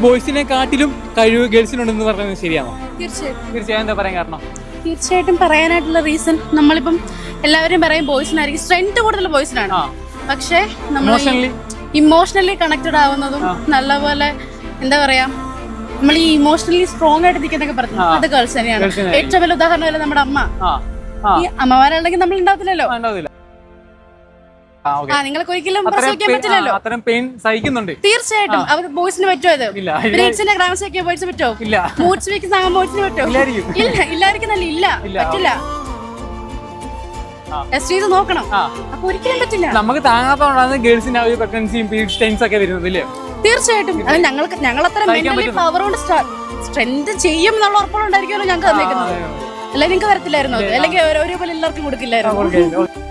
ബോയ്സിനെ കാട്ടിലും കഴിവ് ഗേൾസിനുണ്ടെന്ന് പറയുന്നത് ശരിയാണോ? തീർച്ചയായും എന്താ പറയാൻ കാരണം? തീർച്ചയായിട്ടും പറയാനായിട്ടുള്ള റീസൺ നമ്മളിപ്പം എല്ലാവരും പറയും ബോയ്സിനായിരിക്കും സ്ട്രെങ്ത് കൂടുതൽ ബോയ്സിനാണ്. പക്ഷേ നമ്മൾ ഇമോഷണലി കണക്റ്റഡ് ആവുന്നതും നല്ലപോലെ എന്താ പറയാ നമ്മൾ ഈ ഇമോഷണലി സ്ട്രോങ് ആയിട്ട് നിൽക്കുന്നൊക്കെ പറഞ്ഞു അത് ഗേൾസ് തന്നെയാണ്. ഏറ്റവും വലിയ ഉദാഹരണമല്ല നമ്മുടെ അമ്മ. ഈ അമ്മമാരുണ്ടെങ്കിൽ നമ്മൾ ഉണ്ടാവത്തില്ലല്ലോ. നിങ്ങൾക്ക് ഒരിക്കലും പ്രസവിക്കാൻ പറ്റില്ലല്ലോ. അത്രയും പെയിൻ സഹിക്കുന്നുണ്ട്. തീർച്ചയായിട്ടും അവർ ബോയ്സിന് പറ്റുമോ? ഇത് ബ്രീഡ്സിന്റെ ഗ്രാംസ് ഒക്കെ ബോയ്സ് പറ്റുമോ? മൂഡ് സ്വിങ്സ് ആകാൻ ബോയ്സിന് പറ്റുമോ? ഇല്ലായിരിക്കും. ഇല്ല പറ്റില്ല. നോക്കണം. അപ്പൊ ഒരിക്കലും പറ്റില്ല. നമുക്ക് താങ്ങാത്തോണ്ടാണ് ഗേൾസിന്റെ ആ ഒരു പ്രഗ്നൻസിയും പീരിയഡ് പെയിൻസ് ഒക്കെ വരുന്നത് ഇല്ലേ? തീർച്ചയായിട്ടും. അത് ഞങ്ങൾ അത്ര മെന്റലി പവർ കൊണ്ട് സ്ട്രെങ്ത് ചെയ്യും എന്നുള്ള ഉറപ്പുണ്ടായിരിക്കുമല്ലോ ഞങ്ങൾക്ക് തന്നേക്കുന്നത്. അല്ലെങ്കിൽ നിങ്ങൾക്ക് വരത്തില്ലായിരുന്നു. അല്ലെങ്കിൽ ഒരേപോലെ എല്ലാവർക്കും കൊടുക്കില്ലായിരുന്നു.